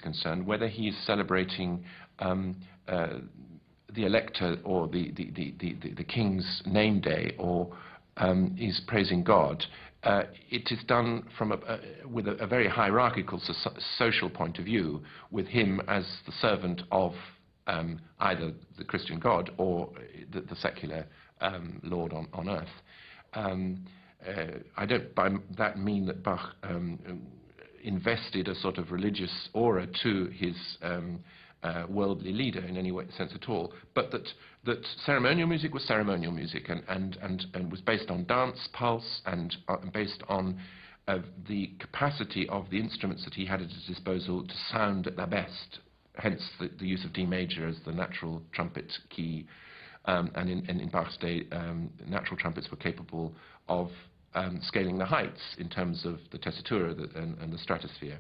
concerned, whether he is celebrating the elector or the king's name day, or is praising God, it is done from with a very hierarchical social point of view, with him as the servant of either the Christian God or the secular Lord on earth. I don't by that mean that Bach invested a sort of religious aura to his worldly leader in any sense at all, but that ceremonial music was ceremonial music, and was based on dance, pulse, and based on the capacity of the instruments that he had at his disposal to sound at their best, hence the use of D major as the natural trumpet key, and in Bach's day, natural trumpets were capable of scaling the heights in terms of the tessitura and the stratosphere.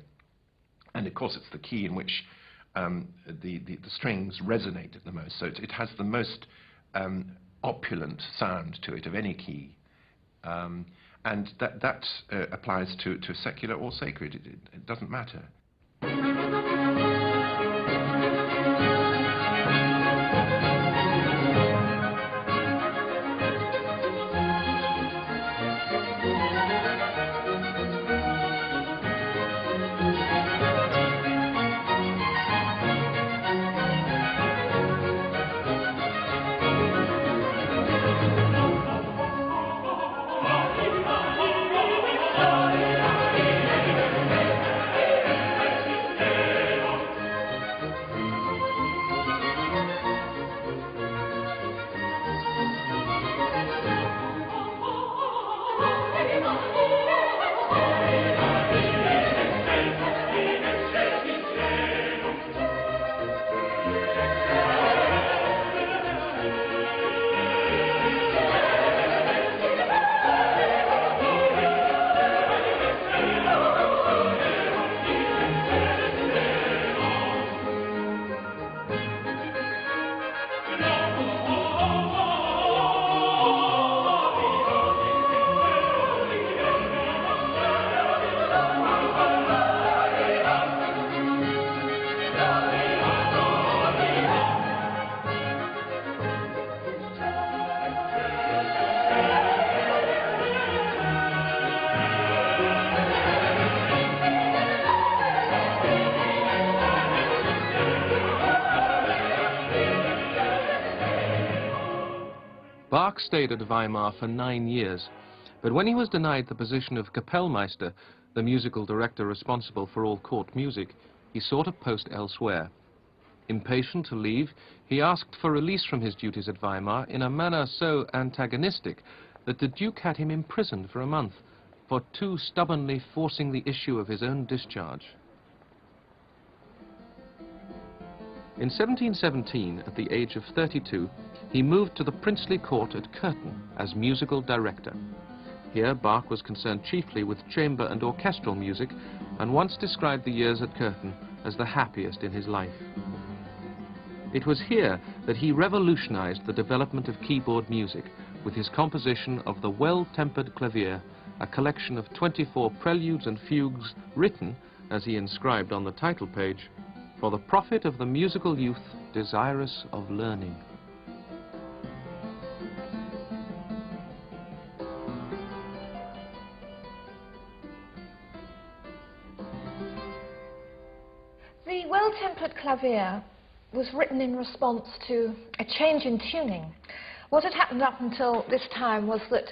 And of course it's the key in which the strings resonate the most, so it has the most opulent sound to it of any key, and that applies to secular or sacred. It doesn't matter. Bach stayed at Weimar for 9 years, but when he was denied the position of Kapellmeister, the musical director responsible for all court music, he sought a post elsewhere. Impatient to leave, he asked for release from his duties at Weimar in a manner so antagonistic that the Duke had him imprisoned for a month for too stubbornly forcing the issue of his own discharge. In 1717, at the age of 32, he moved to the princely court at Curtin as musical director. Here Bach was concerned chiefly with chamber and orchestral music, and once described the years at Curtin as the happiest in his life. It was here that he revolutionized the development of keyboard music with his composition of the Well-Tempered Clavier, a collection of 24 preludes and fugues written, as he inscribed on the title page, for the profit of the musical youth desirous of learning. The Well-Tempered Clavier was written in response to a change in tuning. What had happened up until this time was that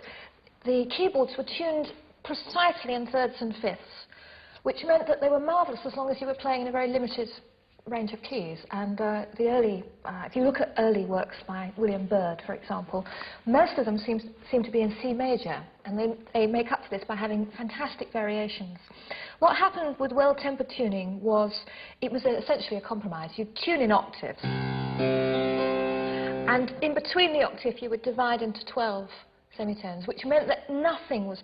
the keyboards were tuned precisely in thirds and fifths, which meant that they were marvellous as long as you were playing in a very limited range of keys. And if you look at early works by William Byrd, for example, most of them seem to be in C major, and they make up for this by having fantastic variations. What happened with well-tempered tuning was, it was essentially a compromise. You tune in octaves, and in between the octave you would divide into 12 semitones, which meant that nothing was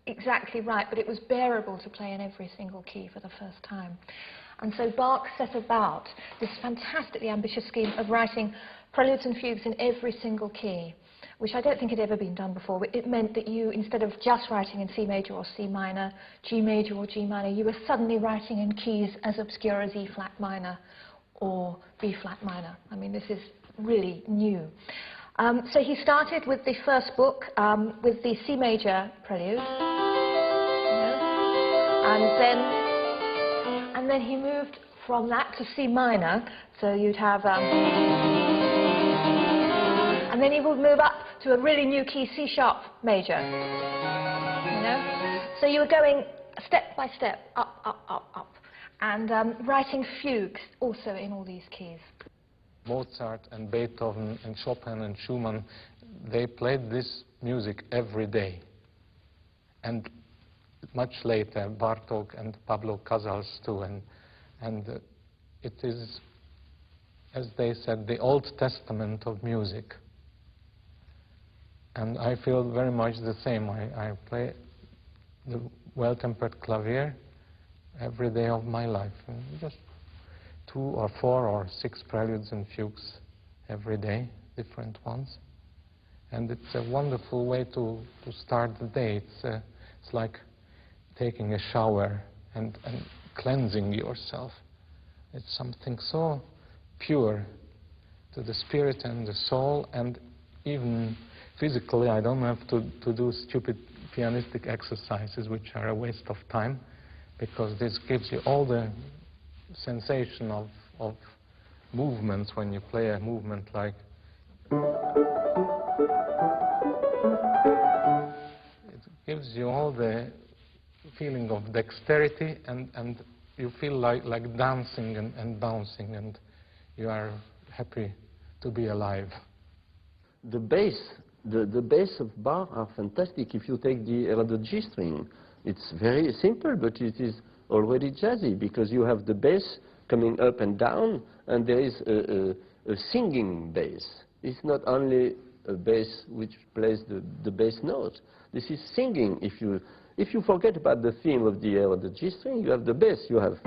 exactly right, but it was bearable to play in every single key for the first time. And so Bach set about this fantastically ambitious scheme of writing preludes and fugues in every single key, which I don't think had ever been done before. It meant that you, instead of just writing in C major or C minor, G major or G minor, you were suddenly writing in keys as obscure as E flat minor or B flat minor. I mean, this is really new. So he started with the first book with the C major prelude, and then he moved from that to C minor. So you'd have, and then he would move up to a really new key, C sharp major. You know, so you were going step by step, up, up, up, up, and writing fugues also in all these keys. Mozart and Beethoven and Chopin and Schumann, they played this music every day. And much later, Bartók and Pablo Casals too. And it is, as they said, the Old Testament of music. And I feel very much the same. I play the well-tempered clavier every day of my life. Just 2 or 4 or 6 preludes and fugues every day, different ones. And it's a wonderful way to start the day. It's like taking a shower and cleansing yourself. It's something so pure to the spirit and the soul, and even physically I don't have to do stupid pianistic exercises which are a waste of time, because this gives you all the sensation of movements when you play a movement like it gives you all the feeling of dexterity, and you feel like dancing and bouncing, and you are happy to be alive. The bass of Bach are fantastic. If you take the G string, it's very simple, but it is already jazzy, because you have the bass coming up and down, and there is a singing bass. It's not only a bass which plays the bass note. This is singing. If you forget about the theme of the G string, you have the bass. You have